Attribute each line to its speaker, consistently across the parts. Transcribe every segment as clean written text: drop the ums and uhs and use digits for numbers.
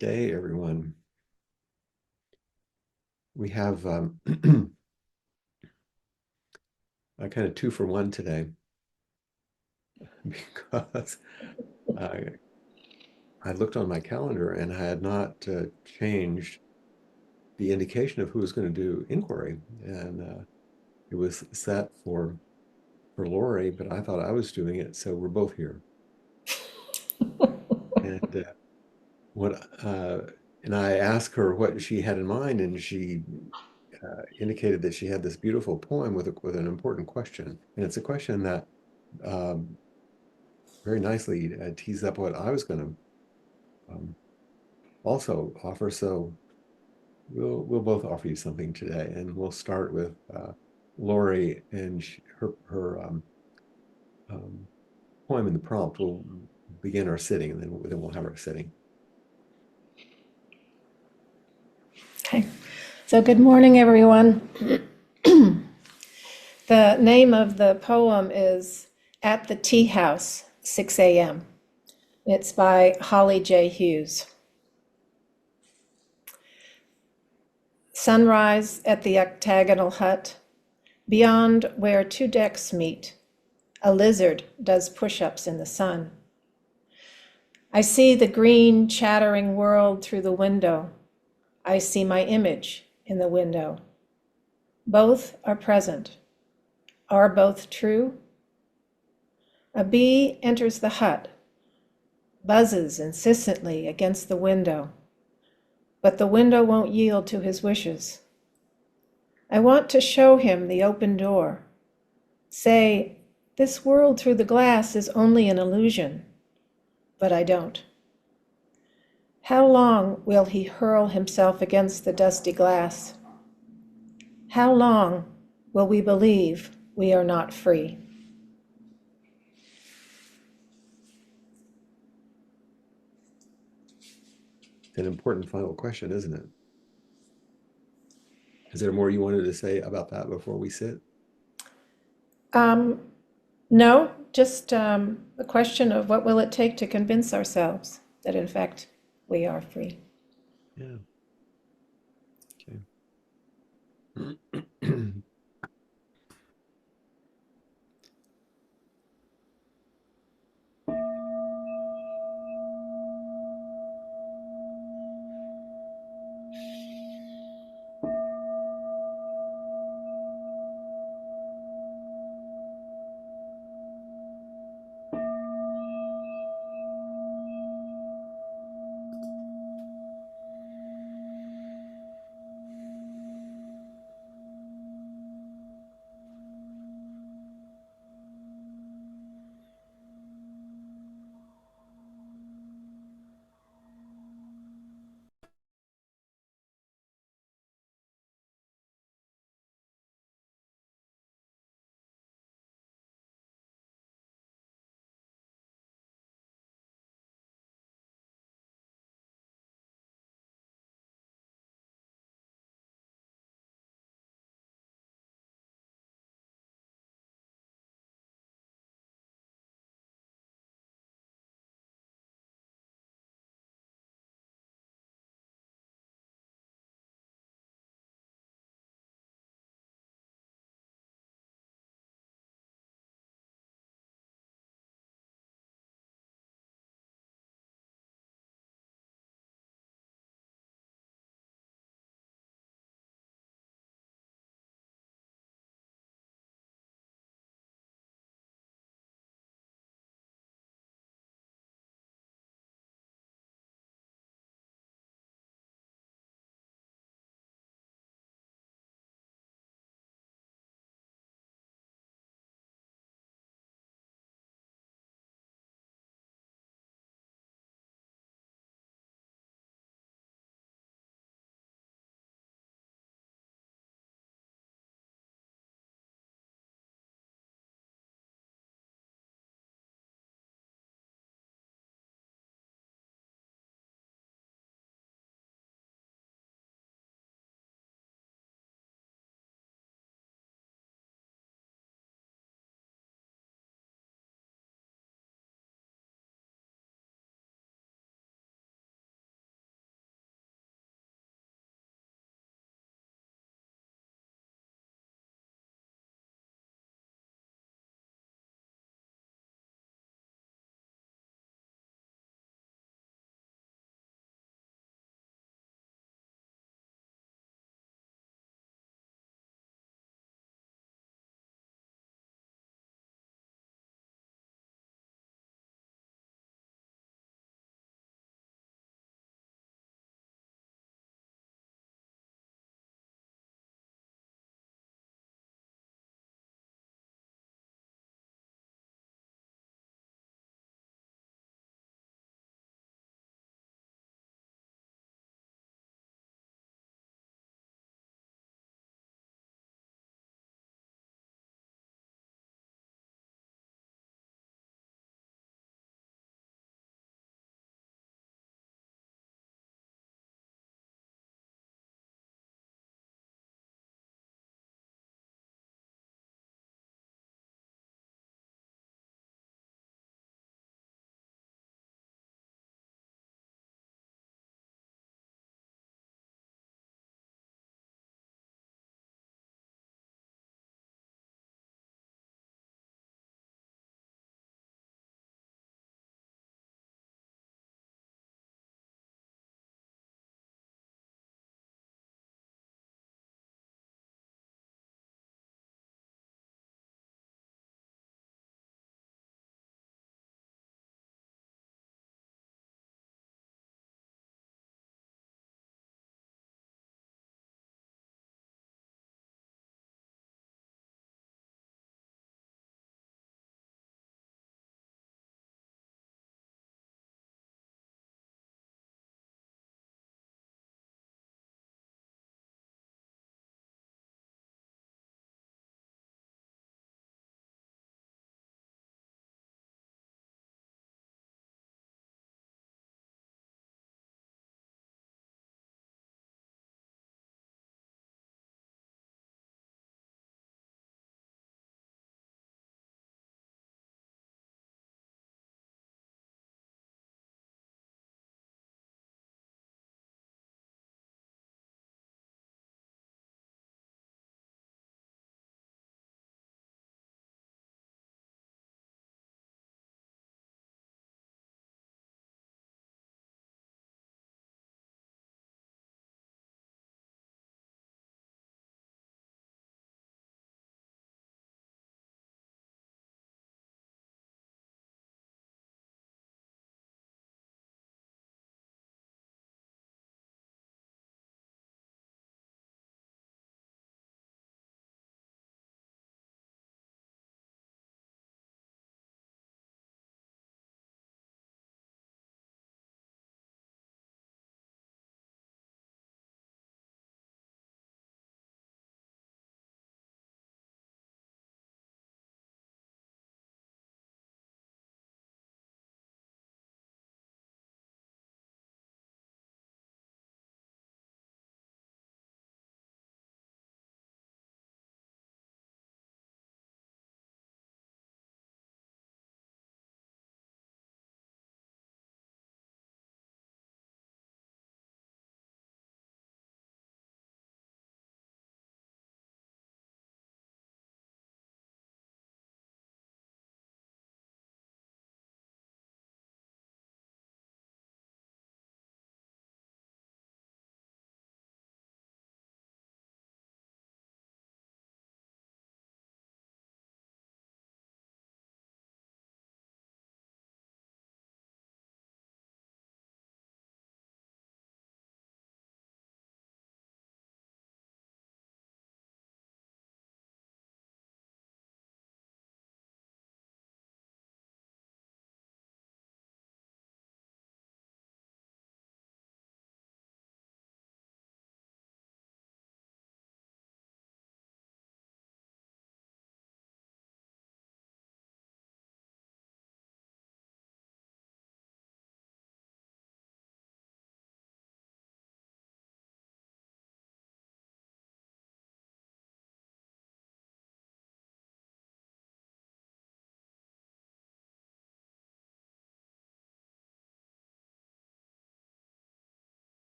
Speaker 1: Day, everyone. We have a kind of two for one today because I, I looked on my calendar and I had not changed the indication of who was going to do inquiry, and it was set for Lori, but I thought I was doing it, so we're both here. And what and I asked her what she had in mind, and she indicated that she had this beautiful poem with an important question, and it's a question that um, very nicely tees up what I was going to also offer. So we'll both offer you something today, and we'll start with Lori and her um, poem in the prompt. We'll begin our sitting, and then we'll have our sitting.
Speaker 2: Okay, so good morning, everyone. The name of the poem is At the Tea House, 6 a.m. It's by Holly J. Hughes. Sunrise at the octagonal hut, beyond where two decks meet, a lizard does push-ups in the sun. I see the green, chattering world through the window. I see my image in the window. Both are present. Are both true? A bee enters the hut, buzzes insistently against the window, but the window won't yield to his wishes. I want to show him the open door. Say, this world through the glass is only an illusion, but I don't. How long will he hurl himself against the dusty glass? How long will we believe we are not free?
Speaker 1: An important final question, isn't it? Is there more you wanted to say about that before we sit?
Speaker 2: No, just a question of what will it take to convince ourselves that in fact we are free.
Speaker 1: Yeah. Okay.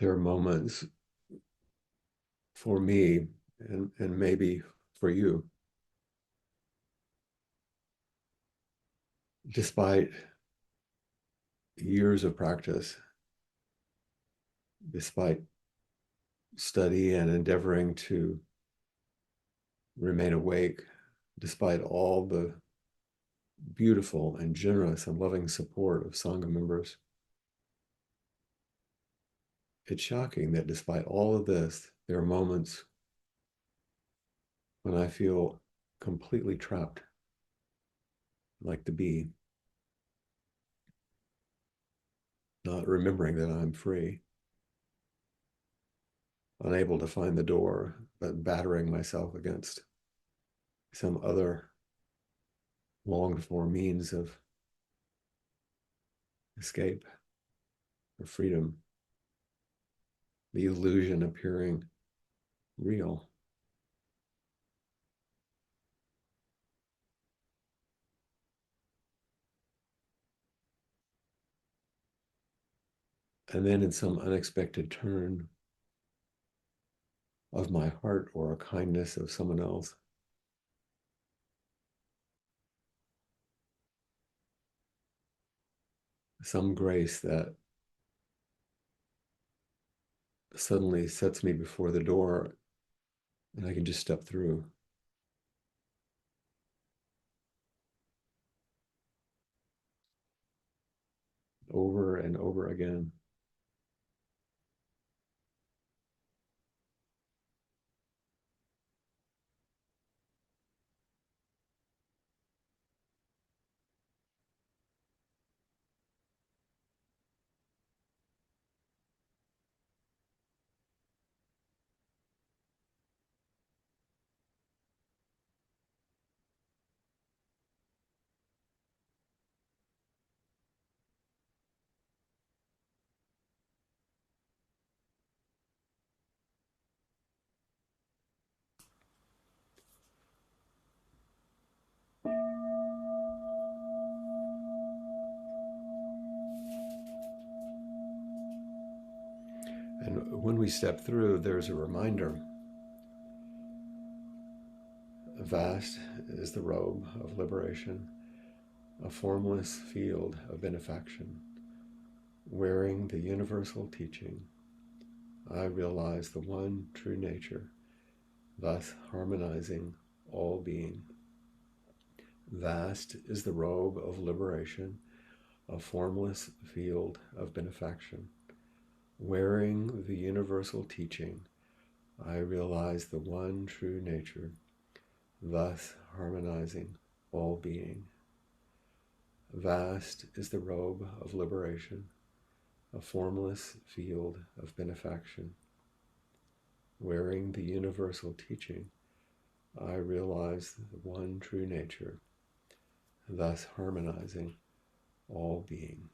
Speaker 1: there are moments for me and maybe for you, despite years of practice, despite study and endeavoring to remain awake, despite all the beautiful and generous and loving support of Sangha members, it's shocking that despite all of this, there are moments when I feel completely trapped, like the bee, not remembering that I'm free, unable to find the door, but battering myself against some other longed for means of escape or freedom, the illusion appearing real. And then in some unexpected turn of my heart or a kindness of someone else, some grace that suddenly sets me before the door and I can just step through. Over and over again. And when we step through, there's a reminder. Vast is the robe of liberation, a formless field of benefaction. Wearing the universal teaching, I realize the one true nature, thus harmonizing all being. Vast is the robe of liberation, a formless field of benefaction. Wearing the universal teaching, I realize the one true nature, thus harmonizing all being. Vast is the robe of liberation, a formless field of benefaction. Wearing the universal teaching, I realize the one true nature, thus harmonizing all being.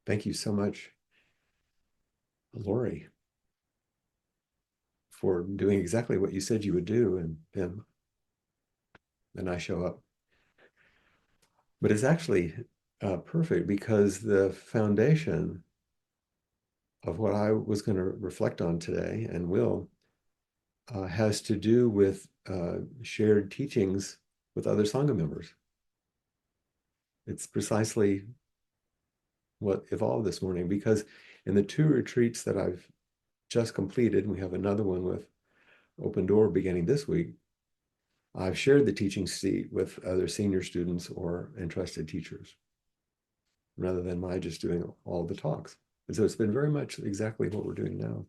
Speaker 1: Thank you so much, Lori, for doing exactly what you said you would do, and then I show up. But it's actually perfect because the foundation of what I was going to reflect on today and will has to do with shared teachings with other Sangha members. It's precisely what evolved this morning because in the two retreats that I've just completed, and we have another one with Open Door beginning this week, I've shared the teaching seat with other senior students or entrusted teachers rather than my just doing all the talks. And so it's been very much exactly what we're doing now.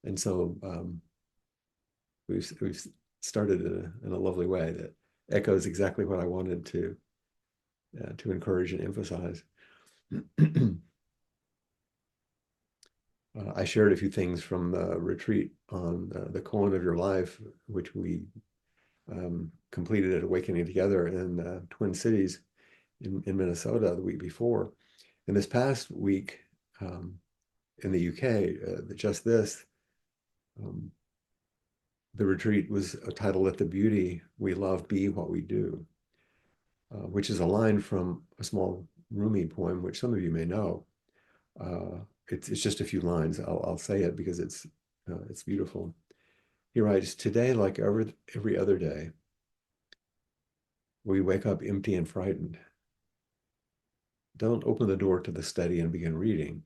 Speaker 1: And so we've started in a lovely way that echoes exactly what I wanted to encourage and emphasize. I shared a few things from the retreat on the koan of your life, which we completed Awakening Together in Twin Cities in Minnesota the week before. And this past week in the UK, um, the retreat was titled "Let the Beauty We Love Be What We Do," which is a line from a small Rumi poem, which some of you may know. It's just a few lines. I'll say it because it's beautiful. He writes, "Today, like every other day, we wake up empty and frightened. Don't open the door to the study and begin reading.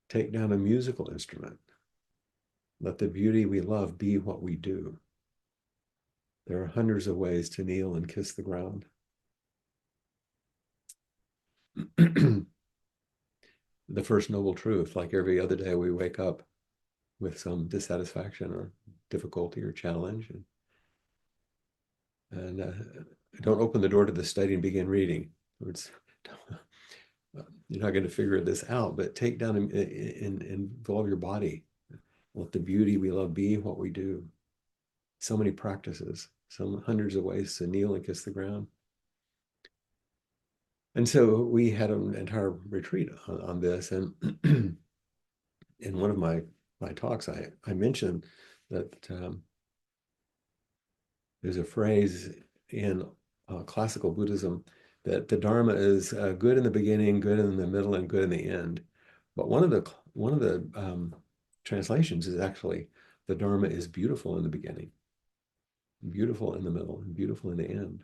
Speaker 1: Take down a musical instrument. Let the beauty we love be what we do. There are hundreds of ways to kneel and kiss the ground." The first noble truth, like every other day, we wake up with some dissatisfaction or difficulty or challenge. And don't open the door to the study and begin reading. It's, you're not going to figure this out, but take down and involve your body. Let the beauty we love be what we do. So many practices, some hundreds of ways to kneel and kiss the ground. And so we had an entire retreat on this. And in one of my talks, I mentioned that there's a phrase in classical Buddhism that the Dharma is good in the beginning, good in the middle, and good in the end. But one of the translations is actually the Dharma is beautiful in the beginning, beautiful in the middle, and beautiful in the end.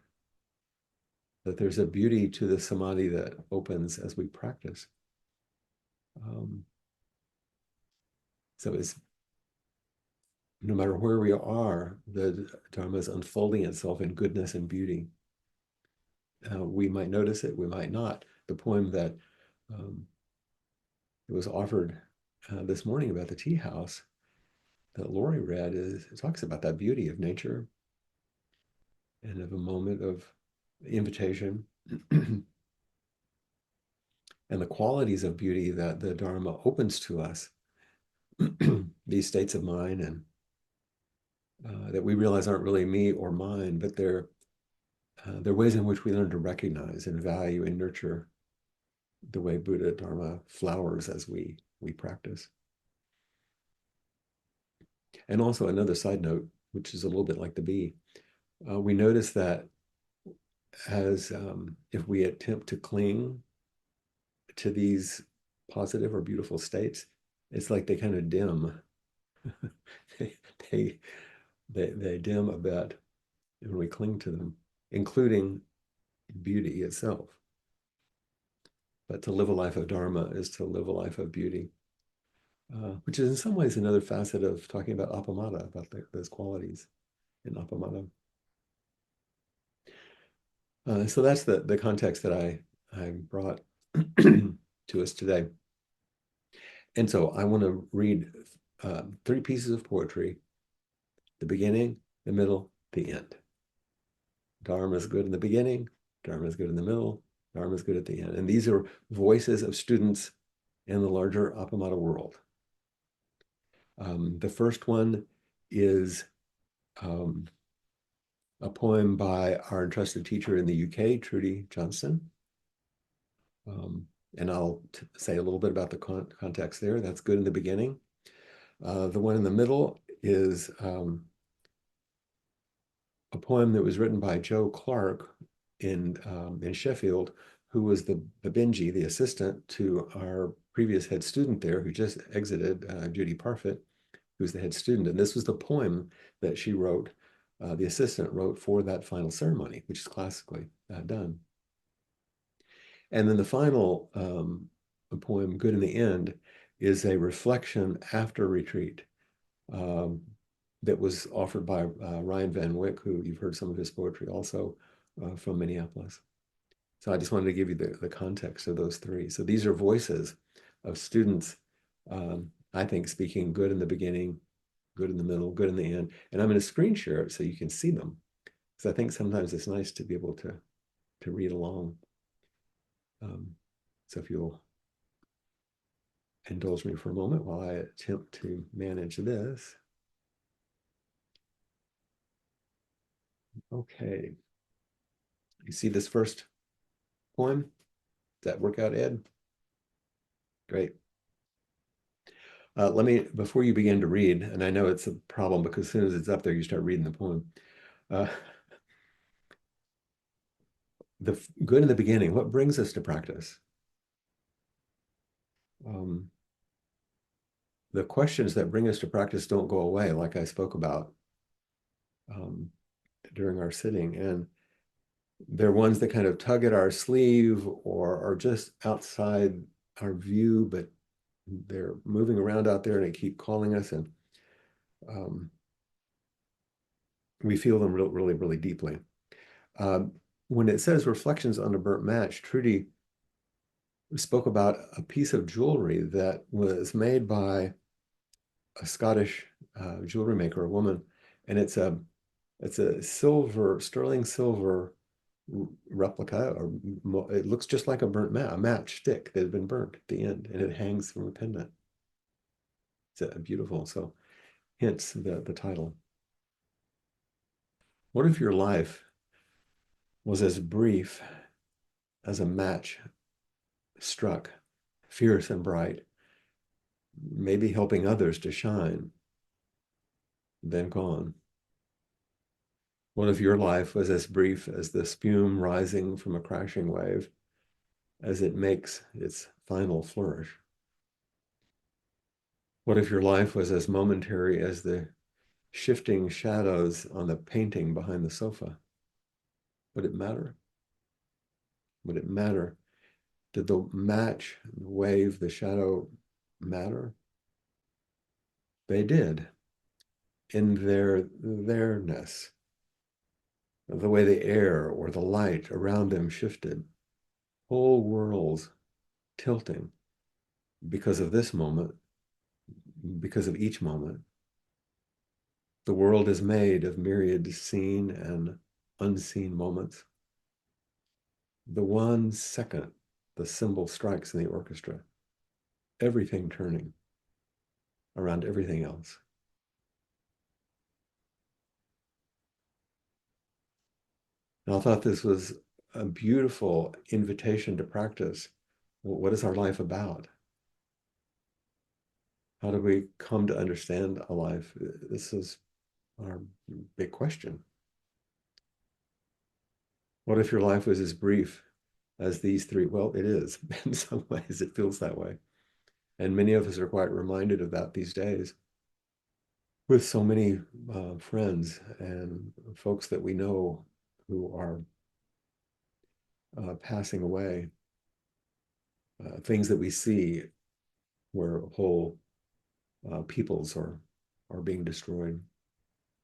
Speaker 1: That there's a beauty to the samadhi that opens as we practice. So it's no matter where we are, the Dharma is unfolding itself in goodness and beauty. We might notice it, we might not. The poem that was offered this morning about the tea house that Lori read it talks about that beauty of nature and of a moment of invitation and the qualities of beauty that the Dharma opens to us, these states of mind and that we realize aren't really me or mine, but they're ways in which we learn to recognize and value and nurture the way Buddha Dharma flowers as we practice. And also another side note, which is a little bit like the bee, we notice that as if we attempt to cling to these positive or beautiful states, it's like they kind of dim. they, they dim a bit when we cling to them, including beauty itself. But to live a life of Dharma is to live a life of beauty, which is in some ways another facet of talking about appamada, about those qualities in appamada. So that's the context that I brought to us today. And so I want to read 3 pieces of poetry, the beginning, the middle, the end. Dharma is good in the beginning, Dharma is good in the middle, Dharma is good at the end. And these are voices of students in the larger appamada world. The first one is a poem by our entrusted teacher in the UK, Trudy Johnston. And I'll say a little bit about the context there. That's good in the beginning. The one in the middle is a poem that was written by Joe Clarke in Sheffield, who was the Benji, the assistant to our previous head student there, who just exited, Judy Parfett, who's the head student. And this was the poem that she wrote, the assistant wrote for that final ceremony, which is classically done. And then the final poem, Good in the End, is a reflection after retreat that was offered by Ryan Van Wyck, who you've heard some of his poetry also from Minneapolis. So I just wanted to give you the context of those 3. So these are voices of students, I think, speaking good in the beginning, good in the middle, good in the end. And I'm going to screen share it so you can see them, because I think sometimes it's nice to be able to read along. So if you'll indulge me for a moment while I attempt to manage this. Okay. You see this first poem? Does that work out, Ed? Great. Let me, before you begin to read, and I know it's a problem because as soon as it's up there, you start reading the poem. Uh, the good in the beginning, what brings us to practice? Um, the questions that bring us to practice don't go away, like I spoke about um, during our sitting. And they're ones that kind of tug at our sleeve or are just outside our view, but they're moving around out there and they keep calling us. And um, we feel them really, really deeply. Um, when it says reflections on a burnt match, Trudy spoke about a piece of jewelry that was made by a Scottish jewelry maker, a woman, and it's a silver, sterling silver replica, or it looks just like a a match stick that had been burnt at the end, and it hangs from a pendant. It's beautiful. So, hence the title. What if your life was as brief as a match struck, fierce and bright, maybe helping others to shine, then gone? What if your life was as brief as the spume rising from a crashing wave as it makes its final flourish? What if your life was as momentary as the shifting shadows on the painting behind the sofa? Would it matter? Would it matter? Did the match, the wave, the shadow matter? They did in theirness, the way the air or the light around them shifted, whole worlds tilting because of this moment, because of each moment. The world is made of myriad seen and unseen moments. The 1 second the cymbal strikes in the orchestra, everything turning around everything else. And I thought this was a beautiful invitation to practice. What is our life about? How do we come to understand a life? This is our big question. What if your life was as brief as these three? Well, it is. In some ways, it feels that way. And many of us are quite reminded of that these days with so many friends and folks that we know who are passing away, things that we see where whole peoples are being destroyed.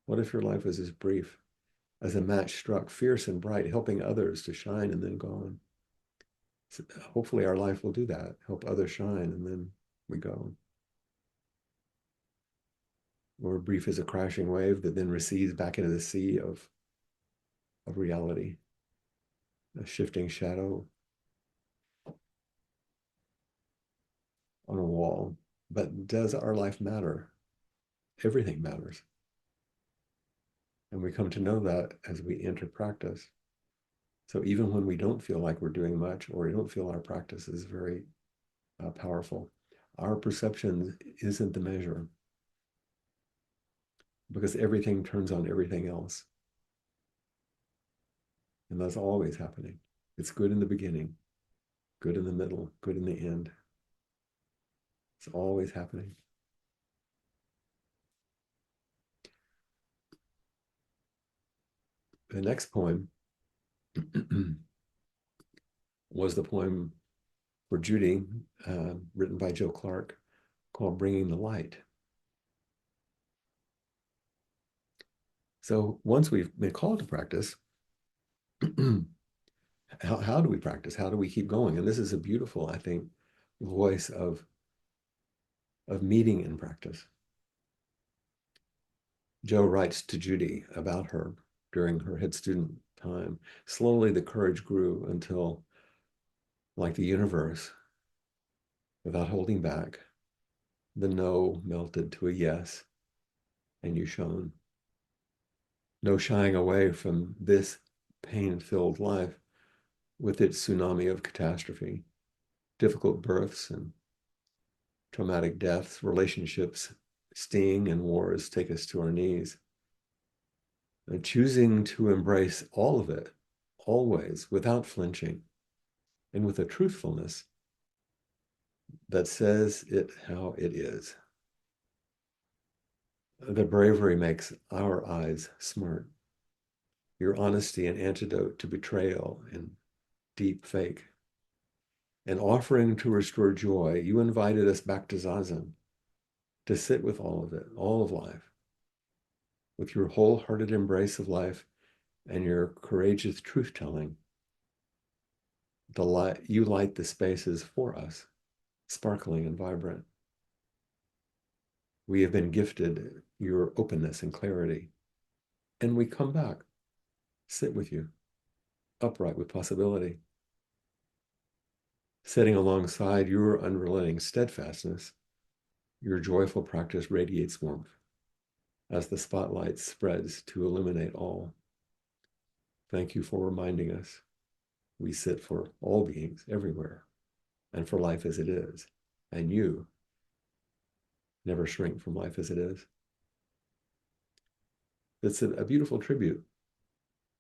Speaker 1: What if your life was as brief as a match struck, fierce and bright, helping others to shine and then gone? So hopefully our life will do that, help others shine, and then we go. Or brief as a crashing wave that then recedes back into the sea of reality, a shifting shadow on a wall. But does our life matter? Everything matters. And we come to know that as we enter practice. So even when we don't feel like we're doing much, or we don't feel our practice is very powerful, our perception isn't the measure because everything turns on everything else. And that's always happening. It's good in the beginning, good in the middle, good in the end. It's always happening. The next poem was the poem for Judy, written by Joe Clarke, called Bringing the Light. So once we've been called to practice, how do we practice? How do we keep going? And this is a beautiful, I think, voice of meeting in practice. Joe writes to Judy about her during her head student time. Slowly, the courage grew until, like the universe, without holding back, the no melted to a yes, and you shone. No shying away from this pain-filled life with its tsunami of catastrophe, difficult births and traumatic deaths, relationships sting, and wars take us to our knees. And choosing to embrace all of it, always, without flinching, and with a truthfulness that says it how it is. The bravery makes our eyes smart. Your honesty an antidote to betrayal and deep fake. And offering to restore joy, you invited us back to Zazen, to sit with all of it, all of life, with your wholehearted embrace of life and your courageous truth-telling. You light the spaces for us, sparkling and vibrant. We have been gifted your openness and clarity, and we come back, sit with you, upright with possibility. Sitting alongside your unrelenting steadfastness, your joyful practice radiates warmth as the spotlight spreads to illuminate all. Thank you for reminding us we sit for all beings everywhere and for life as it is. And you never shrink from life as it is. It's a beautiful tribute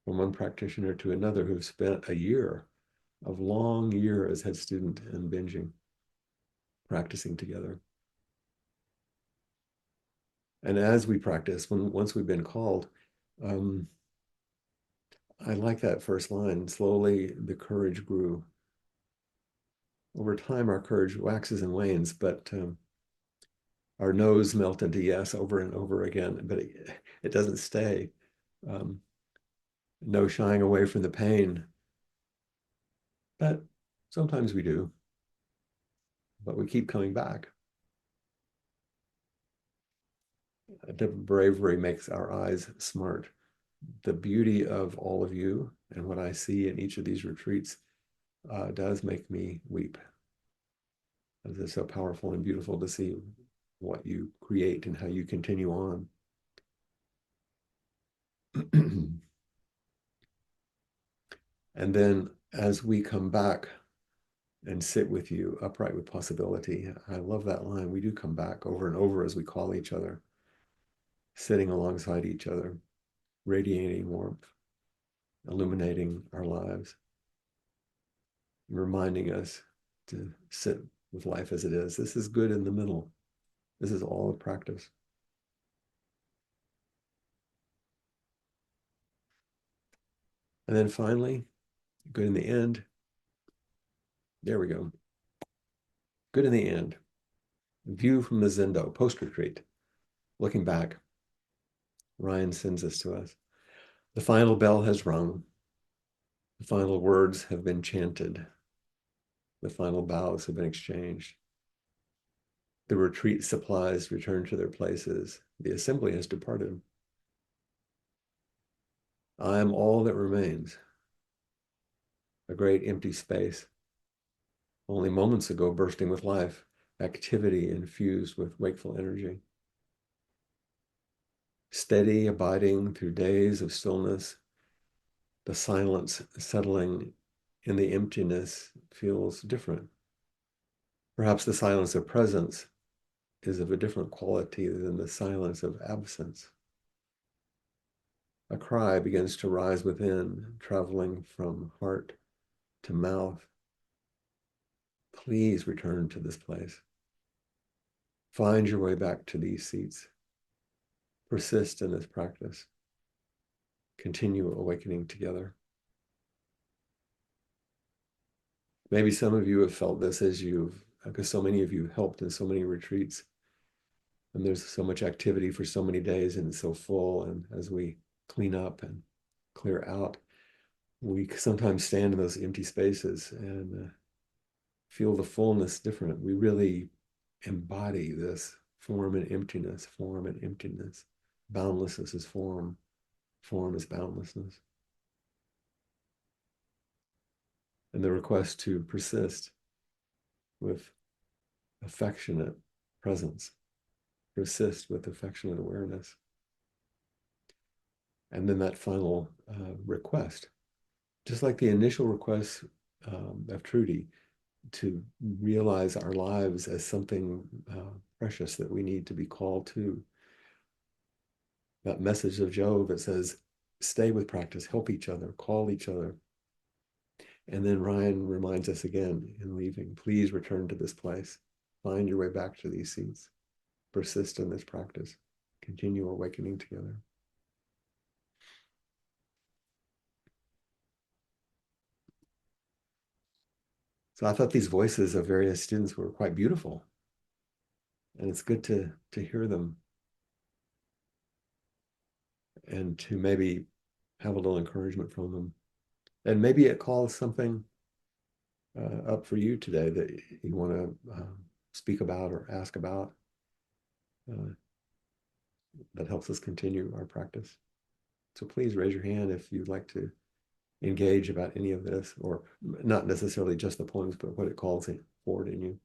Speaker 1: from one practitioner to another who spent a year, of long year as head student and binging, practicing together. And as we practice, once we've been called, I like that first line, slowly the courage grew. Over time, our courage waxes and wanes, but our no's melt into yes over and over again, but it doesn't stay. No shying away from the pain, but sometimes we do, but we keep coming back. The bravery makes our eyes smart. The beauty of all of you and what I see in each of these retreats does make me weep. It's so powerful and beautiful to see what you create and how you continue on. And then as we come back and sit with you, upright with possibility, I love that line. We do come back over and over as we call each other, sitting alongside each other, radiating warmth, illuminating our lives, reminding us to sit with life as it is. This is good in the middle. This is all a practice. And then finally, good in the end. There we go. Good in the end. View from the Zendo, post-retreat. Looking back, Ryan sends this to us. The final bell has rung. The final words have been chanted. The final bows have been exchanged. The retreat supplies return to their places. The assembly has departed. I am all that remains. A great empty space, only moments ago bursting with life, activity infused with wakeful energy. Steady, abiding through days of stillness, the silence settling in the emptiness feels different. Perhaps the silence of presence is of a different quality than the silence of absence. A cry begins to rise within, traveling from heart to mouth. Please return to this place. Find your way back to these seats. Persist in this practice. Continue awakening together. Maybe some of you have felt this as because so many of you helped in so many retreats. And there's so much activity for so many days and it's so full. And as we clean up and clear out, we sometimes stand in those empty spaces and feel the fullness different. We really embody this form and emptiness, form and emptiness. Boundlessness is form, form is boundlessness. And the request to persist with affectionate presence, persist with affectionate awareness. And then that final request, just like the initial request of Trudy, to realize our lives as something precious that we need to be called to. That message of Job that says, stay with practice, help each other, call each other. And then Ryan reminds us again in leaving, please return to this place. Find your way back to these seats. Persist in this practice. Continue awakening together. So I thought these voices of various students were quite beautiful. And it's good to hear them and to maybe have a little encouragement from them. And maybe it calls something up for you today that you want to speak about or ask about that helps us continue our practice. So please raise your hand if you'd like to engage about any of this, or not necessarily just the poems, but what it calls forward in you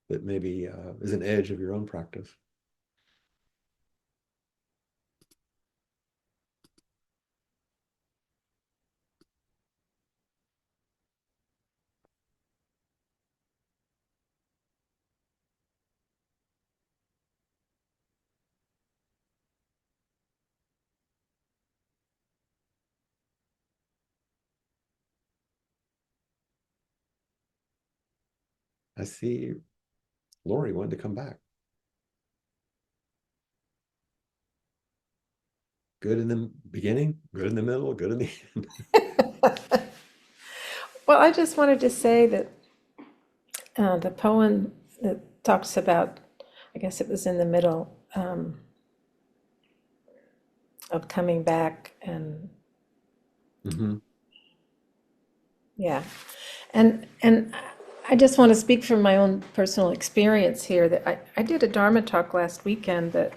Speaker 1: that maybe is an edge of your own practice. I see Lori wanted to come back. Good in the beginning, good in the middle, good in the end.
Speaker 2: Well, I just wanted to say that the poem that talks about, I guess it was in the middle, of coming back and yeah. And I just want to speak from my own personal experience here that I did a Dharma talk last weekend that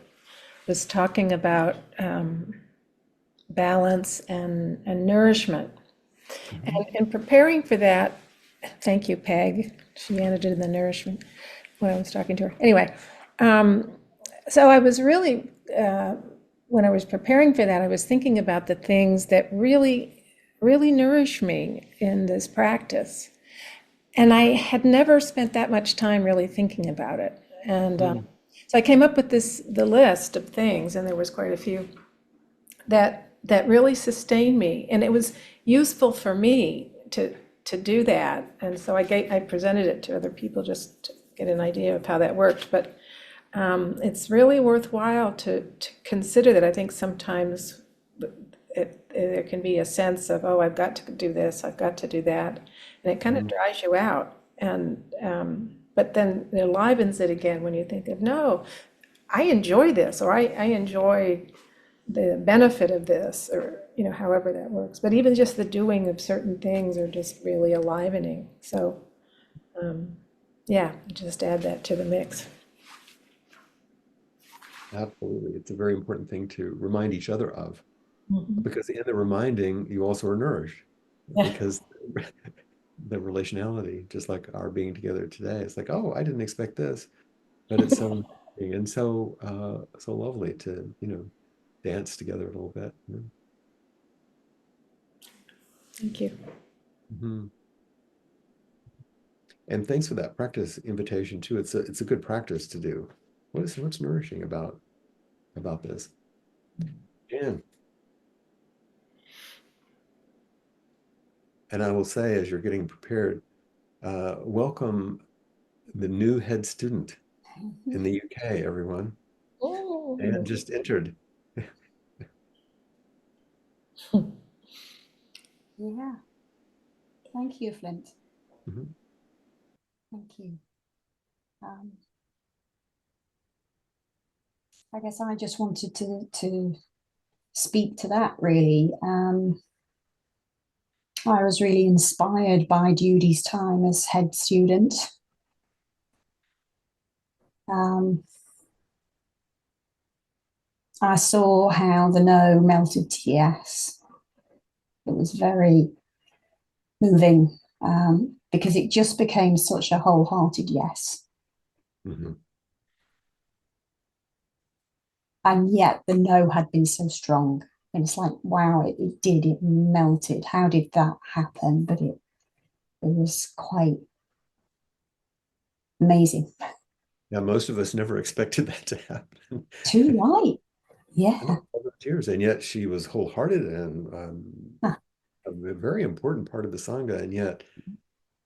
Speaker 2: was talking about balance and nourishment. And in preparing for that, thank you, Peg. She added in the nourishment when I was talking to her. Anyway, so I was really, when I was preparing for that, I was thinking about the things that really nourish me in this practice. And I had never spent that much time really thinking about it. And so I came up with the list of things, and there was quite a few that really sustained me. And it was useful for me to do that. And so I presented it to other people just to get an idea of how that worked. But it's really worthwhile to consider that. I think sometimes there can be a sense of, oh, I've got to do this, I've got to do that, and it kind of dries you out. And but then it enlivens it again when you think of, no, I enjoy this, or I enjoy the benefit of this, or however that works. But even just the doing of certain things are just really enlivening. So yeah, just add that to the mix.
Speaker 1: Absolutely. It's a very important thing to remind each other of, because in the reminding, you also are nourished,
Speaker 2: Yeah.
Speaker 1: because the relationality, just like our being together today, it's like, oh, I didn't expect this, but it's so nourishing and so lovely to, dance together a little bit.
Speaker 2: Thank you.
Speaker 1: And thanks for that practice invitation too. It's a good practice to do. What's nourishing about this? Jan. And I will say, as you're getting prepared, welcome the new head student in the UK, everyone. And just entered.
Speaker 3: Yeah. Thank you, Flint.
Speaker 1: Mhm.
Speaker 3: Thank you. I guess I just wanted to speak to that, really. I was really inspired by Judy's time as head student. I saw how the no melted to yes. It was very moving, because it just became such a wholehearted yes. And yet the no had been so strong. And it's like, wow, it melted. How did that happen? But it was quite amazing.
Speaker 1: Yeah, most of us never expected that to happen.
Speaker 3: Too right. Yeah.
Speaker 1: I know all those years, and yet she was wholehearted and
Speaker 3: Huh.
Speaker 1: a very important part of the Sangha, and yet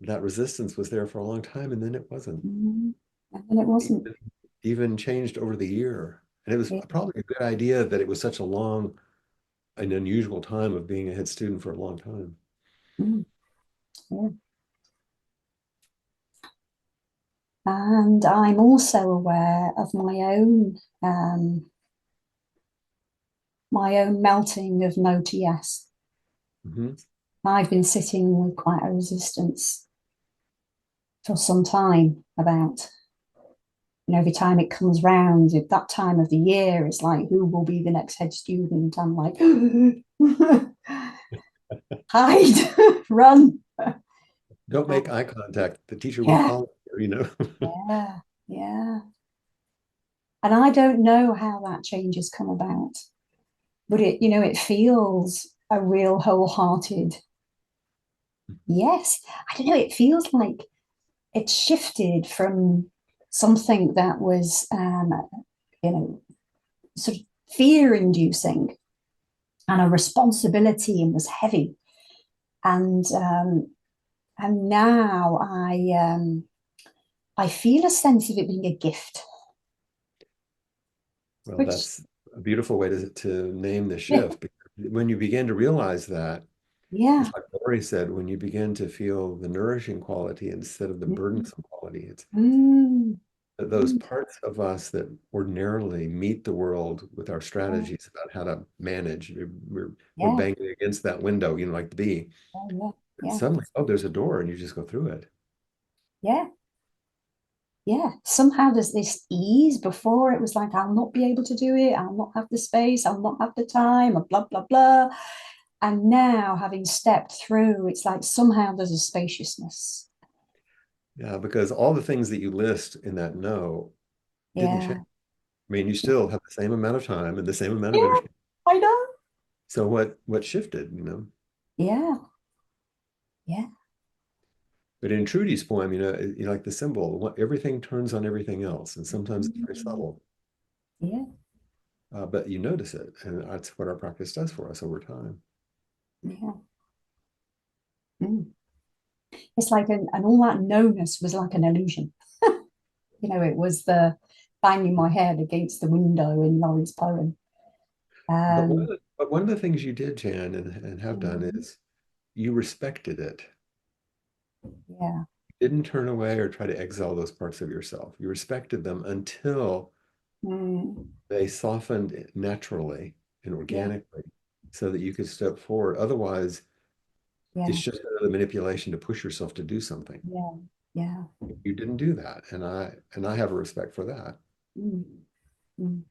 Speaker 1: that resistance was there for a long time, and then it wasn't.
Speaker 3: And it wasn't.
Speaker 1: Even changed over the year. And it was
Speaker 3: Yeah.
Speaker 1: probably a good idea that it was such a long and unusual time of being a head student for a long time.
Speaker 3: Yeah. And I'm also aware of my own melting of no to yes.
Speaker 1: Mm-hmm.
Speaker 3: I've been sitting with quite a resistance for some time about, every time it comes round at that time of the year, it's like, who will be the next head student? I'm like, hide, run.
Speaker 1: Don't make eye contact. The teacher will
Speaker 3: Yeah,
Speaker 1: follow you.
Speaker 3: yeah, yeah. And I don't know how that change has come about, but it feels a real wholehearted yes. I don't know. It feels like it's shifted from something that was, sort of fear-inducing and a responsibility and was heavy, and now I feel a sense of it being a gift,
Speaker 1: Well,
Speaker 3: which
Speaker 1: that's a beautiful way to name the
Speaker 3: yeah,
Speaker 1: shift. Because when you begin to realize that,
Speaker 3: yeah,
Speaker 1: it's like Lori said, when you begin to feel the nourishing quality instead of the
Speaker 3: mm,
Speaker 1: burdensome quality, it's
Speaker 3: mm,
Speaker 1: those
Speaker 3: mm,
Speaker 1: parts of us that ordinarily meet the world with our
Speaker 3: yeah,
Speaker 1: strategies about how to manage. We're
Speaker 3: yeah,
Speaker 1: banging against that window, like the bee.
Speaker 3: yeah,
Speaker 1: And
Speaker 3: yeah,
Speaker 1: suddenly, oh, there's a door, and you just go through it.
Speaker 3: yeah. Yeah, somehow there's this ease. Before it was like, I'll not be able to do it, I'll not have the space, I'll not have the time, blah, blah, blah. And now, having stepped through, it's like somehow there's a spaciousness.
Speaker 1: Yeah, because all the things that you list in that no didn't change.
Speaker 3: Yeah.
Speaker 1: I mean, you still have the same amount of time and the same amount of
Speaker 3: Yeah,
Speaker 1: energy.
Speaker 3: I know.
Speaker 1: So what shifted?
Speaker 3: Yeah, yeah,
Speaker 1: But in Trudy's poem, like the symbol, everything turns on everything else, and sometimes it's very
Speaker 3: mm,
Speaker 1: subtle,
Speaker 3: yeah,
Speaker 1: but you notice it, and that's what our practice does for us over time.
Speaker 3: yeah. Mm. It's like and all that knownness was like an illusion. It was the banging my head against the window in Laurie's poem. Um,
Speaker 1: But one of the things you did, Jan, and have done
Speaker 3: mm,
Speaker 1: is you respected it.
Speaker 3: yeah,
Speaker 1: Didn't turn away or try to exile those parts of yourself. You respected them until
Speaker 3: mm,
Speaker 1: they softened naturally and
Speaker 3: yeah,
Speaker 1: organically so that you could step forward. Otherwise,
Speaker 3: yeah,
Speaker 1: it's just another manipulation to push yourself to do something.
Speaker 3: yeah, yeah.
Speaker 1: You didn't do that. And I have a respect for that.
Speaker 3: Mm, mm.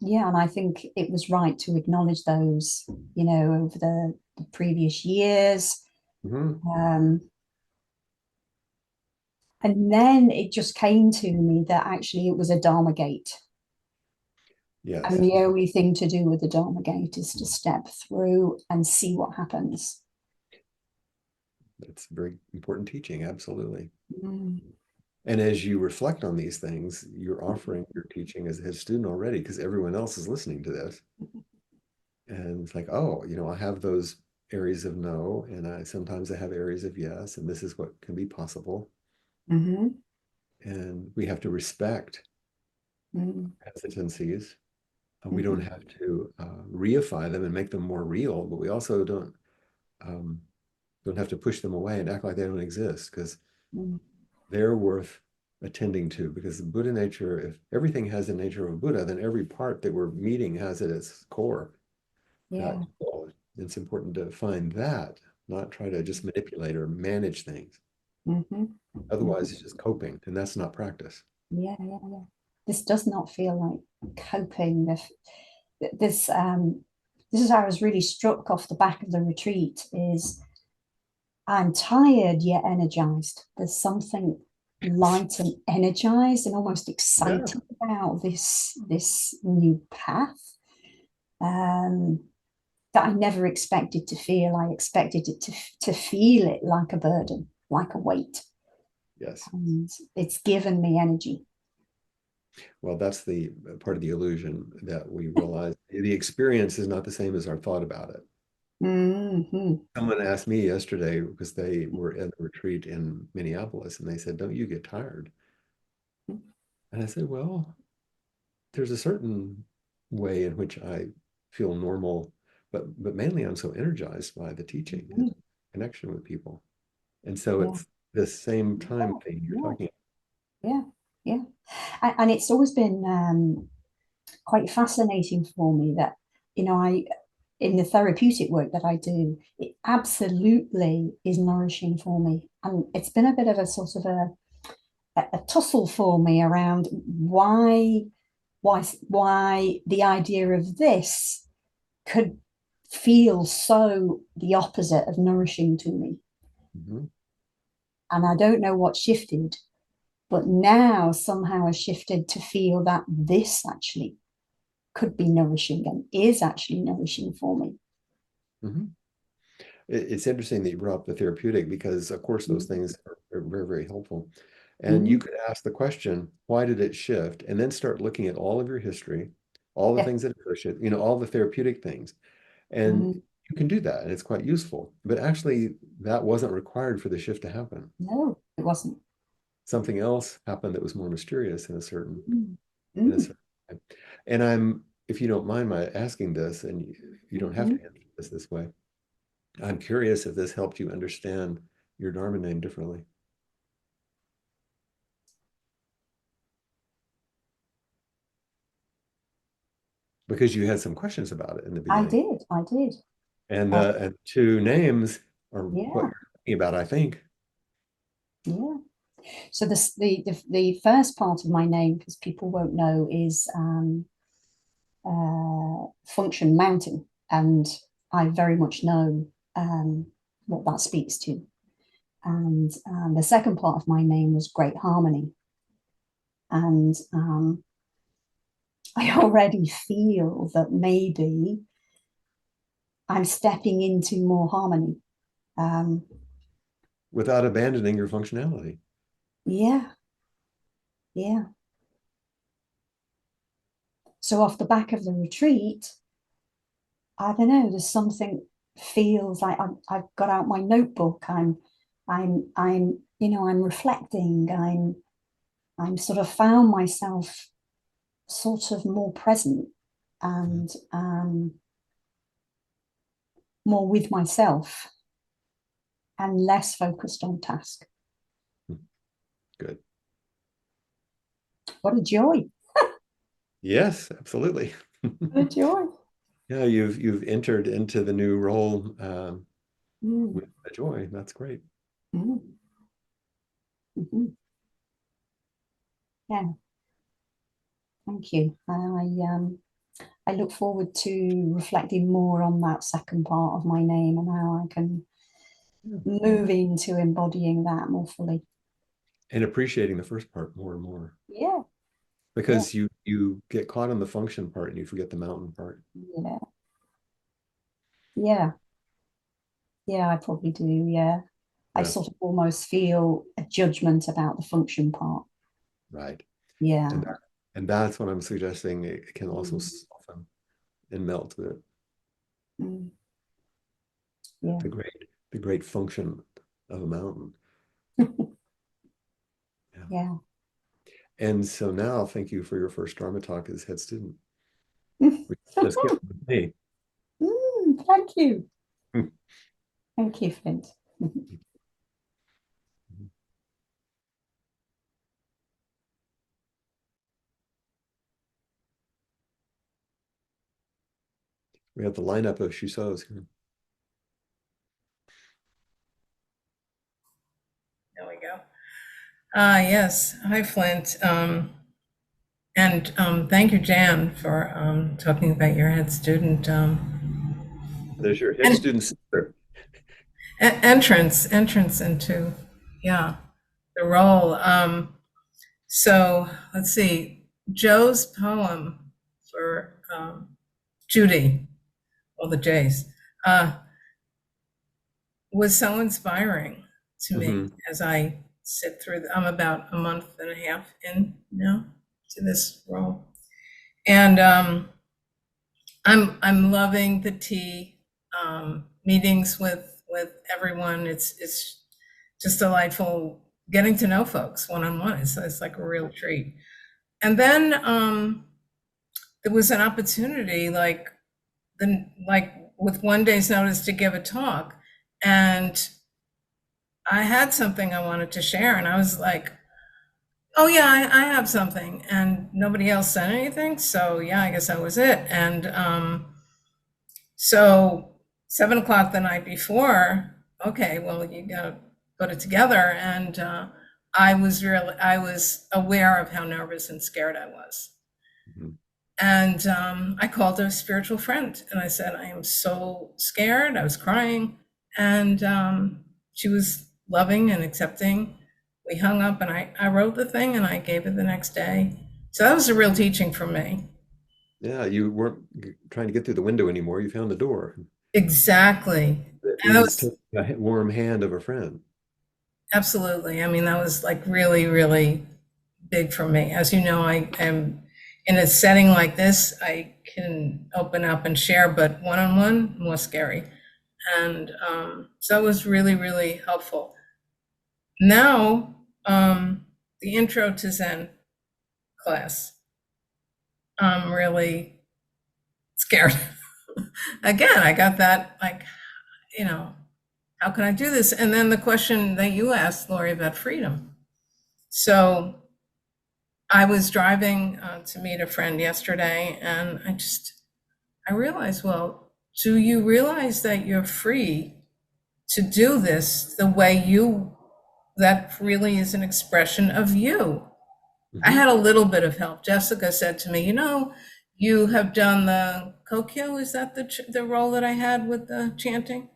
Speaker 3: Yeah, and I think it was right to acknowledge those, over the previous years.
Speaker 1: Mhm.
Speaker 3: Um, and then it just came to me that actually it was a Dharma gate. And
Speaker 1: Yes,
Speaker 3: the only thing to do with the Dharma gate is to step through and see what happens.
Speaker 1: that's very important teaching. Absolutely.
Speaker 3: Mm,
Speaker 1: And as you reflect on these things, you're offering your teaching as a student already because everyone else is listening to this. And it's like, oh, I have those areas of no, and sometimes I have areas of yes, and this is what can be possible.
Speaker 3: mm-hmm,
Speaker 1: And we have to respect
Speaker 3: mm,
Speaker 1: hesitancies. We don't
Speaker 3: mm-hmm,
Speaker 1: have to reify them and make them more real, but we also um, don't have to push them away and act like they don't exist because
Speaker 3: mm,
Speaker 1: they're worth attending to. Because the Buddha nature, if everything has the nature of a Buddha, then every part that we're meeting has at its core that
Speaker 3: yeah.
Speaker 1: well, it's important to find that, not try to just manipulate or manage things.
Speaker 3: Mm-hmm,
Speaker 1: Otherwise,
Speaker 3: mm-hmm.
Speaker 1: it's just coping, and that's not practice.
Speaker 3: Yeah, yeah, yeah. This does not feel like coping. This this is how I was really struck off the back of the retreat is I'm tired yet energized. There's something light and energized and almost
Speaker 1: Yeah.
Speaker 3: excited about this new path. um, that I never expected to feel. I expected it to feel it like a burden, like a weight.
Speaker 1: Yes.
Speaker 3: And it's given me energy.
Speaker 1: Well, that's the part of the illusion that we realize the experience is not the same as our thought about it.
Speaker 3: Mm-hmm.
Speaker 1: Someone asked me yesterday because they were at a retreat in Minneapolis and they said, "Don't you get tired?" And I said, "Well, there's a certain way in which I feel normal, but mainly I'm so energized by the teaching
Speaker 3: Mm-hmm.
Speaker 1: and connection with people." And so
Speaker 3: Yeah,
Speaker 1: it's the same time
Speaker 3: yeah,
Speaker 1: thing you're
Speaker 3: yeah,
Speaker 1: talking
Speaker 3: yeah, yeah. And it's always been quite fascinating for me that, I, in the therapeutic work that I do, it absolutely is nourishing for me. And it's been a bit of a sort of a tussle for me around why the idea of this could feel so the opposite of nourishing to me.
Speaker 1: about.
Speaker 3: And I don't know what shifted, but now somehow has shifted to feel that this actually could be nourishing and is actually nourishing for me.
Speaker 1: Hmm. It's interesting that you brought up the therapeutic because, of course, those things are very, very helpful. And you
Speaker 3: Mm.
Speaker 1: could ask the question, why did it shift? And then start looking at all of your history, all the
Speaker 3: Yeah.
Speaker 1: things that associate, all the therapeutic things. And
Speaker 3: Mm.
Speaker 1: you can do that, and it's quite useful. But actually, that wasn't required for the shift to happen.
Speaker 3: No, it wasn't.
Speaker 1: Something else happened that was more mysterious
Speaker 3: Mm.
Speaker 1: in a
Speaker 3: Mm.
Speaker 1: certain way. And I'm, if you don't mind my asking this, and you don't have
Speaker 3: Mm-hmm.
Speaker 1: to answer this way, I'm curious if this helped you understand your Dharma name differently because you had some questions about it in the
Speaker 3: I
Speaker 1: beginning.
Speaker 3: did. I did.
Speaker 1: And
Speaker 3: Uh,
Speaker 1: and two names are what
Speaker 3: yeah.
Speaker 1: you're talking about, I think.
Speaker 3: Yeah. So the first part of my name, because people won't know, is function mountain, and I very much know what that speaks to. And the second part of my name was great harmony, and I already feel that maybe I'm stepping into more harmony. Um,
Speaker 1: Without abandoning your functionality.
Speaker 3: yeah, yeah. So off the back of the retreat, I don't know. There's something feels like I've got out my notebook. I'm reflecting. I'm sort of found myself sort of more present and more with myself and less focused on task.
Speaker 1: Good.
Speaker 3: What a joy!
Speaker 1: Yes, absolutely.
Speaker 3: What a joy!
Speaker 1: Yeah, you've entered into the new role
Speaker 3: Mm,
Speaker 1: with a joy. That's great.
Speaker 3: mm, mhm. Yeah, thank you. I look forward to reflecting more on that second part of my name and how I can
Speaker 1: Yeah.
Speaker 3: move into embodying that more fully.
Speaker 1: And appreciating the first part more and more
Speaker 3: Yeah, yeah,
Speaker 1: because you get caught on the function part and you forget the mountain part.
Speaker 3: yeah, yeah, yeah, I probably do. Yeah. I
Speaker 1: Yeah,
Speaker 3: sort of almost feel a judgment about the function part.
Speaker 1: right.
Speaker 3: Yeah.
Speaker 1: And that's what I'm suggesting. It can also
Speaker 3: Mm,
Speaker 1: soften and melt
Speaker 3: mm, yeah.
Speaker 1: the great function of a mountain. Yeah.
Speaker 3: Yeah.
Speaker 1: And so now, thank you for your first Dharma talk as head student.
Speaker 3: Mm,
Speaker 1: We just get with me.
Speaker 3: thank you. Thank you, Flint.
Speaker 1: We have the lineup of Shusos here.
Speaker 4: There we go. Yes. Hi, Flint. And thank you, Jan, for talking about your head student
Speaker 1: There's your head
Speaker 4: and
Speaker 1: student sister.
Speaker 4: entrance into, yeah, the role. So let's see. Joe's poem for Judy, all the J's, was so inspiring to me
Speaker 1: Mm-hmm.
Speaker 4: as I sit through. I'm about a month and a half in now to this role, and I'm loving the tea meetings with everyone. It's just delightful getting to know folks one on one. It's like a real treat. And then there was an opportunity, like with one day's notice, to give a talk, and I had something I wanted to share, and I was like, "Oh yeah, I have something," and nobody else said anything. So yeah, I guess that was it. And so 7 o'clock the night before, okay, well, you gotta put it together. And I was aware of how nervous and scared I was.
Speaker 1: Mm-hmm.
Speaker 4: And I called a spiritual friend and I said, I am so scared. I was crying. And she was loving and accepting. We hung up and I wrote the thing and I gave it the next day. So that was a real teaching for me.
Speaker 1: Yeah, you weren't trying to get through the window anymore. You found the door.
Speaker 4: Exactly.
Speaker 1: It
Speaker 4: And that
Speaker 1: means
Speaker 4: was
Speaker 1: taking a warm hand of a friend.
Speaker 4: absolutely. I mean, that was like really, really big for me. As you know, I am in a setting like this, I can open up and share, but one-on-one, more scary. And so it was really, really helpful. Now, the intro to Zen class, I'm really scared. Again, I got that, like, how can I do this? And then the question that you asked, Lori, about freedom. So I was driving to meet a friend yesterday, and I realized, well, do you realize that you're free to do this the way that really is an expression of you? I
Speaker 1: Mm-hmm.
Speaker 4: had a little bit of help. Jessica said to me, you have done the kokyo. Is that the role that I had with the chanting?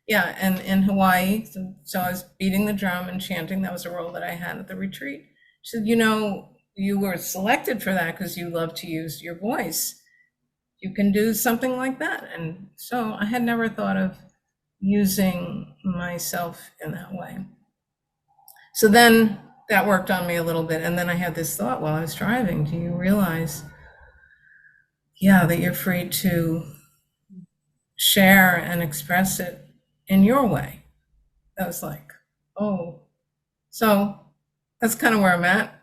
Speaker 4: Yeah, and in Hawaii. So I was beating the drum and chanting. That was a role that I had at the retreat. She said, you were selected for that because you love to use your voice. You can do something like that. And so I had never thought of using myself in that way. So then that worked on me a little bit. And then I had this thought while I was driving, do you realize, that you're free to share and express it in your way? I was like, oh, so that's kind of where I'm at.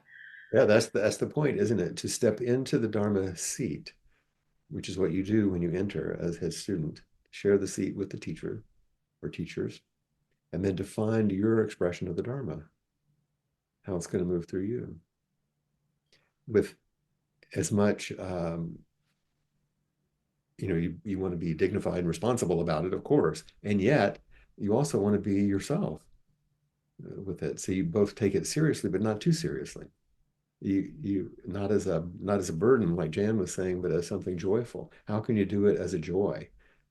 Speaker 1: Yeah, that's the point, isn't it? To step into the Dharma seat, which is what you do when you enter as his student. Share the seat with the teacher or teachers, and then to find your expression of the Dharma, how it's going to move through you. With as much, you want to be dignified and responsible about it, of course, and yet you also want to be yourself with it. So you both take it seriously, but not too seriously. You not as a burden, like Jan was saying, but as something joyful. How can you do it as a joy?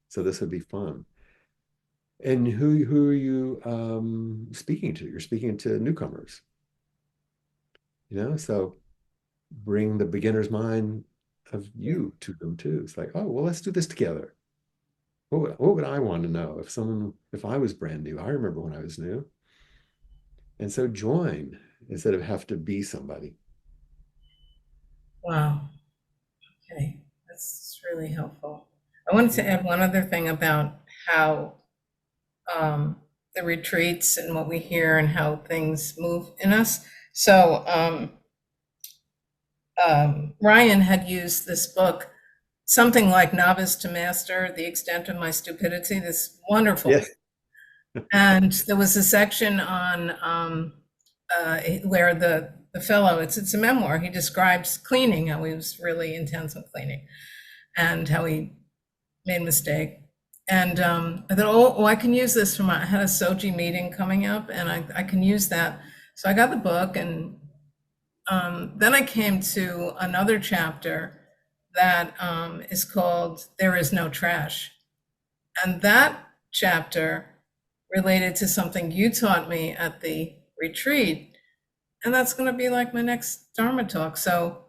Speaker 1: So this would be fun. And who are you speaking to? You're speaking to newcomers, so bring the beginner's mind of you to them too. It's like, oh, well, let's do this together. What would I want to know if I was brand new? I remember when I was new. And so join instead of have to be somebody.
Speaker 4: Wow. Okay. That's really helpful. I wanted to add one other thing about how the retreats and what we hear and how things move in us. So Ryan had used this book, something like Novice to Master, The Extent of My Stupidity, this wonderful.
Speaker 1: Yes.
Speaker 4: And there was a section on where the fellow, it's a memoir, he describes cleaning, how he was really intense on cleaning and how he made a mistake. And I thought, oh, I can use this I had a Soji meeting coming up and I can use that. So I got the book, and then I came to another chapter that is called There Is No Trash. And that chapter related to something you taught me at the retreat. And that's going to be like my next Dharma talk. So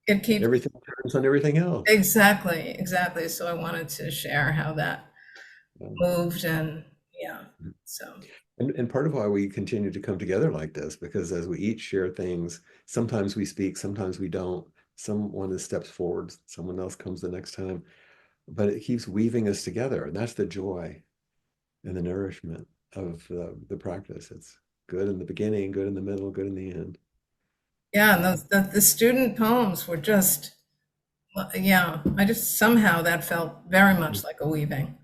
Speaker 4: it keeps,
Speaker 1: Everything turns on everything else.
Speaker 4: exactly. So I wanted to share how that moved, and yeah, so.
Speaker 1: And part of why we continue to come together like this, because as we each share things, sometimes we speak, sometimes we don't. Someone steps forward, someone else comes the next time, but it keeps weaving us together. And that's the joy and the nourishment of the practice. It's good in the beginning, good in the middle, good in the end.
Speaker 4: Yeah, and the student poems were just, yeah, I just somehow that felt very much like a weaving.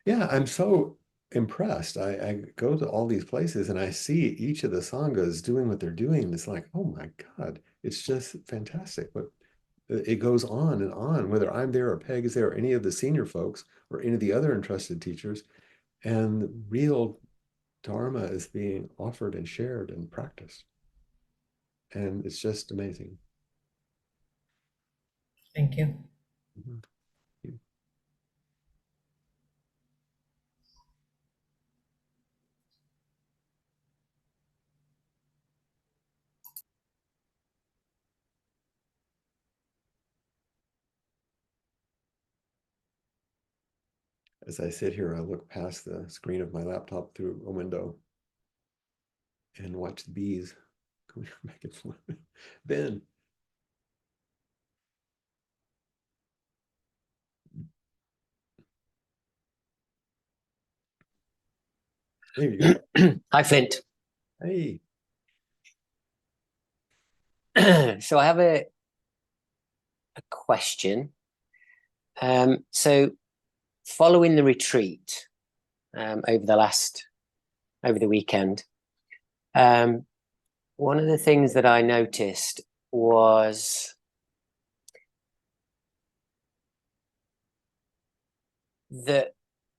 Speaker 1: Yeah, I'm so impressed. I go to all these places and I see each of the sanghas doing what they're doing. It's like, oh my God, it's just fantastic. But it goes on and on, whether I'm there or Peg is there, or any of the senior folks or any of the other entrusted teachers, and real Dharma is being offered and shared and practiced. And it's just amazing.
Speaker 4: Thank you.
Speaker 1: Mhm. As I sit here, I look past the screen of my laptop through a window and watch the bees going back and forth. Ben, there you go.
Speaker 5: Hi, Flint.
Speaker 1: Hey,
Speaker 5: So I have a question. So following the retreat over the weekend, one of the things that I noticed was that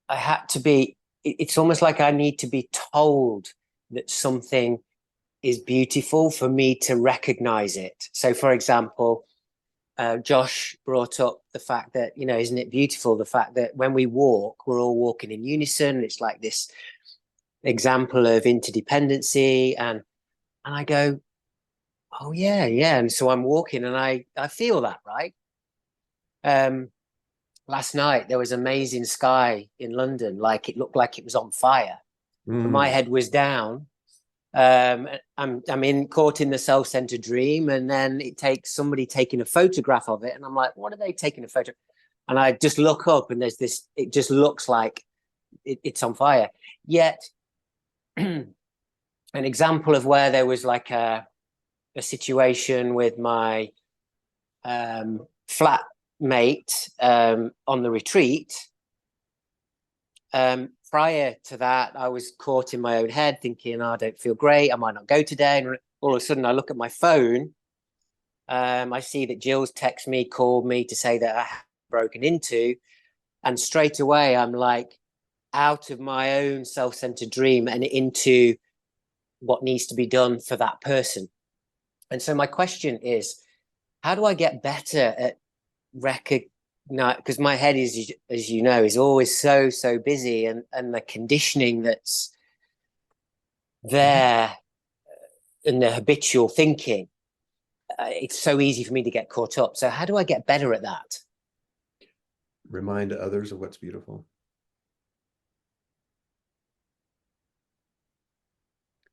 Speaker 5: I had to be, it's almost like I need to be told that something is beautiful for me to recognize it. So, for example, Josh brought up the fact that, isn't it beautiful, the fact that when we walk, we're all walking in unison. It's like this example of interdependency. And I go, oh, yeah. And so I'm walking and I feel that, right? Last night, there was amazing sky in London. Like it looked like it was on fire. And my head was down. I'm caught in the self-centered dream, and then it takes somebody taking a photograph of it, and I'm like, what are they taking a photo? And I just look up, and there's this. It just looks like it's on fire. Yet, an example of where there was like a situation with my flatmate on the retreat. Prior to that, I was caught in my own head thinking, oh, I don't feel great. I might not go today. And all of a sudden I look at my phone. I see that Jill's called me to say that I have broken into. And straight away, I'm like out of my own self-centered dream and into what needs to be done for that person. And so my question is, how do I get better at recognizing? No, because my head is, as you know, is always so busy, and the conditioning that's there and the habitual thinking, it's so easy for me to get caught up. So how do I get better at that?
Speaker 1: remind others of what's beautiful.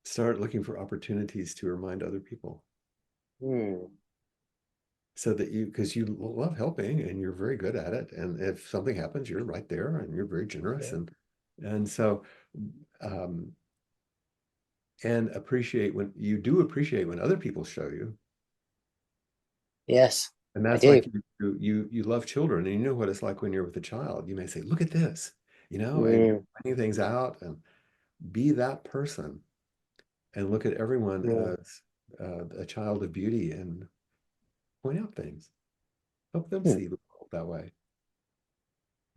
Speaker 1: Start looking for opportunities to remind other people. So that because you love helping and you're very good at it, and if something happens, you're right there and you're very generous, and so and appreciate when other people show you.
Speaker 5: Yes,
Speaker 1: and that's like you love children, and you know what it's like when you're with a child. You may say, look at this, and you're finding things out, and be that person and look at everyone as a child of beauty and point out things. Help them see the world that way.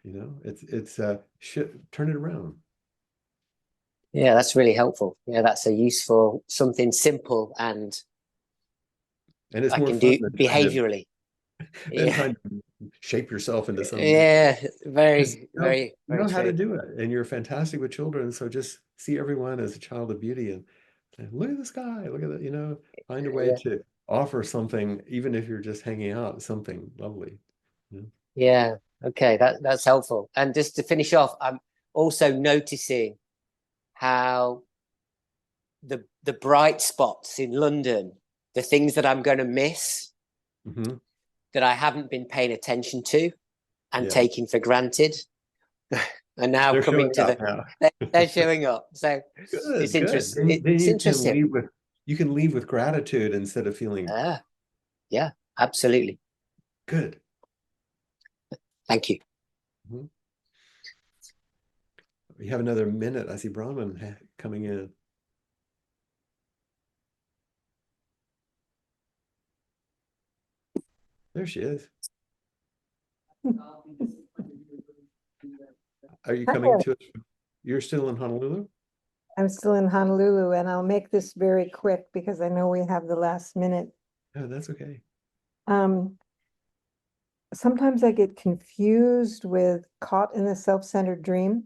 Speaker 1: It's turn it around.
Speaker 5: Yeah, that's really helpful. Yeah, that's a useful, something simple, and
Speaker 1: it's
Speaker 5: I
Speaker 1: more
Speaker 5: can
Speaker 1: fun
Speaker 5: do behaviorally.
Speaker 1: than trying to shape yourself into something.
Speaker 5: Yeah, very,
Speaker 1: you
Speaker 5: very
Speaker 1: know how
Speaker 5: true.
Speaker 1: to do it, and you're fantastic with children. So just see everyone as a child of beauty, and look at the sky, look at that. Find a way to offer something, even if you're just hanging out, something lovely. Yeah.
Speaker 5: Yeah. Okay. That's helpful. And just to finish off, I'm also noticing how the bright spots in London, the things that I'm going to miss, that I haven't been paying attention to and taking for granted, are now
Speaker 1: They're
Speaker 5: coming
Speaker 1: showing
Speaker 5: to
Speaker 1: up
Speaker 5: the
Speaker 1: now.
Speaker 5: they're showing up. So it's
Speaker 1: Good, good.
Speaker 5: interesting.
Speaker 1: Then
Speaker 5: It's
Speaker 1: you can
Speaker 5: interesting.
Speaker 1: leave with gratitude instead of feeling
Speaker 5: Yeah, absolutely.
Speaker 1: good.
Speaker 5: Thank you.
Speaker 1: We have another minute. I see Brahman coming in. There she is. Are you coming to us? You're still in Honolulu?
Speaker 6: I'm still in Honolulu, and I'll make this very quick because I know we have the last minute.
Speaker 1: Oh, that's okay.
Speaker 6: Sometimes I get confused with caught in a self-centered dream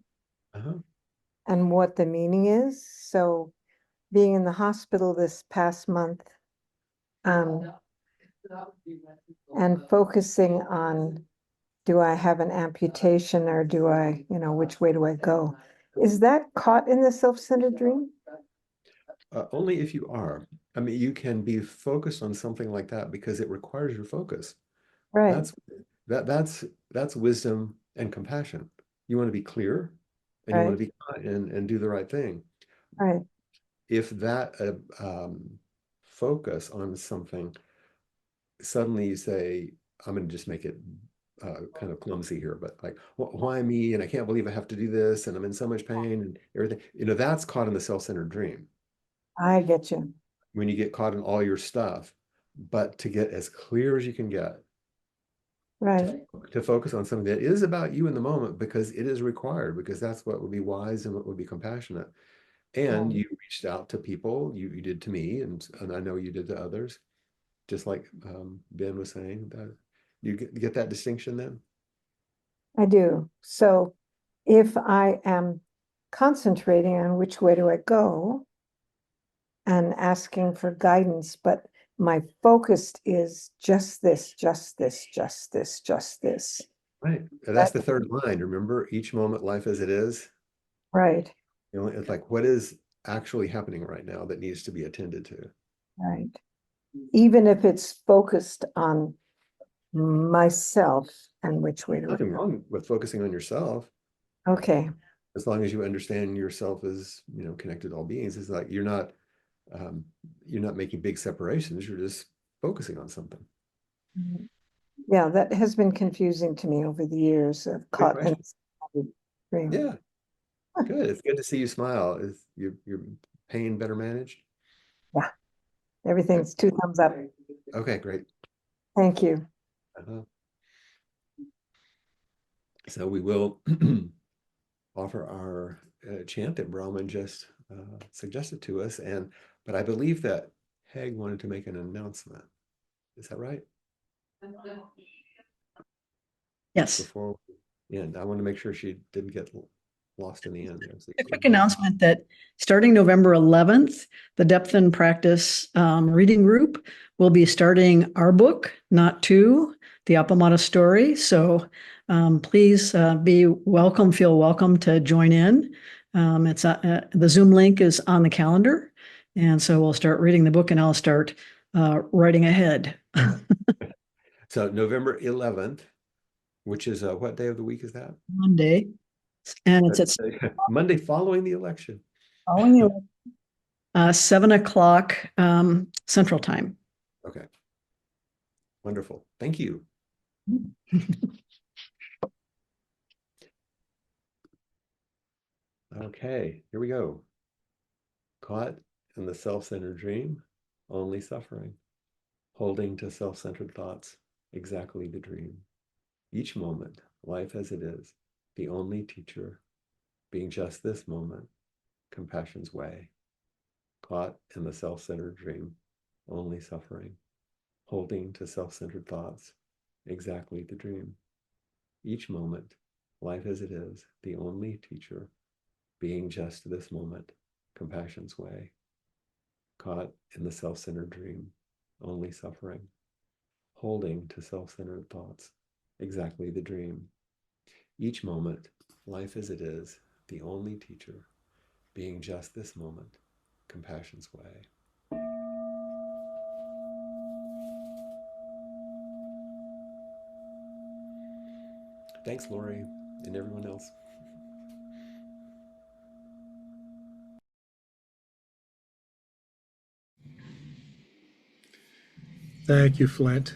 Speaker 6: and what the meaning is. So being in the hospital this past month, and focusing on, do I have an amputation or do I, which way do I go? Is that caught in the self-centered dream?
Speaker 1: Only if you are. I mean, you can be focused on something like that because it requires your focus.
Speaker 6: Right.
Speaker 1: That's wisdom and compassion. You want to be clear and you want to be kind and do the right thing.
Speaker 6: Right.
Speaker 1: If that focus on something, suddenly you say, I'm going to just make it kind of clumsy here, but like, why me? And I can't believe I have to do this, and I'm in so much pain and everything. That's caught in the self-centered dream.
Speaker 6: I get you.
Speaker 1: When you get caught in all your stuff, but to get as clear as you can get, to focus on something that is about you in the moment, because it is required, because that's what would be wise and what would be compassionate. And you reached out to people, you did to me, and I know you did to others, just like Ben was saying. That you get that distinction then?
Speaker 6: I do. So if I am concentrating on which way do I go and asking for guidance, but my focus is just this, just this, just this, just this.
Speaker 1: Right. That's the third line. Remember, each moment, life as it is.
Speaker 6: Right.
Speaker 1: It's like, what is actually happening right now that needs to be attended to?
Speaker 6: Right. Even if it's focused on myself and which way to
Speaker 1: Nothing
Speaker 6: go.
Speaker 1: wrong with focusing on yourself.
Speaker 6: Okay.
Speaker 1: As long as you understand yourself as, connected to all beings. It's like you're not making big separations. You're just focusing on something.
Speaker 6: Yeah, that has been confusing to me over the years of caught in dream.
Speaker 1: Yeah. Good. It's good to see you smile. Is your pain better managed?
Speaker 6: Yeah. Everything's 2 thumbs up.
Speaker 1: Okay, great.
Speaker 6: Thank you.
Speaker 1: So we will offer our chant that Brahman just suggested to us, but I believe that Heg wanted to make an announcement. Is that right?
Speaker 7: Yes.
Speaker 1: Before we end, I want to make sure she didn't get lost in the end.
Speaker 7: A quick announcement that starting November 11th, the Depth and Practice reading group will be starting our book, Not Two, the Appamada story. So please feel welcome to join in. It's the Zoom link is on the calendar. And so we'll start reading the book and I'll start writing ahead.
Speaker 1: So November 11th, which is what day of the week is that?
Speaker 7: Monday. And it's at
Speaker 1: Monday following the election.
Speaker 7: 7 o'clock Central Time.
Speaker 1: Okay. Wonderful. Thank you. Okay, here we go. Caught in the self-centered dream, only suffering. Holding to self-centered thoughts, exactly the dream. Each moment, life as it is, the only teacher, being just this moment, compassion's way. Caught in the self-centered dream, only suffering. Holding to self-centered thoughts, exactly the dream. Each moment, life as it is, the only teacher, being just this moment, compassion's way. Caught in the self-centered dream, only suffering, holding to self-centered thoughts, exactly the dream. Each moment, life as it is, the only teacher, being just this moment, compassion's way. Thanks, Lori, and everyone else.
Speaker 8: Thank you, Flint.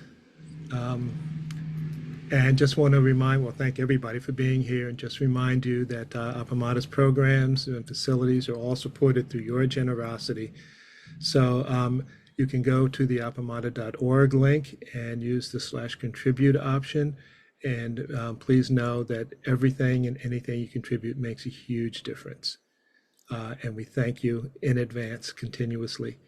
Speaker 8: And just want to thank everybody for being here, and just remind you that Appamada's programs and facilities are all supported through your generosity. So you can go to the appamada.org link and use the /contribute option. And please know that everything and anything you contribute makes a huge difference. And we thank you in advance continuously.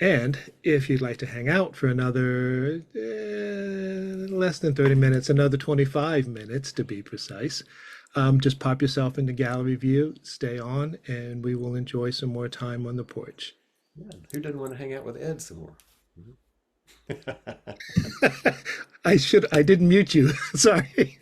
Speaker 8: And if you'd like to hang out for another less than 30 minutes, another 25 minutes to be precise, just pop yourself into gallery view, stay on, and we will enjoy some more time on the porch.
Speaker 1: Yeah, who doesn't want to hang out with Ed some more?
Speaker 8: I didn't mute you. Sorry.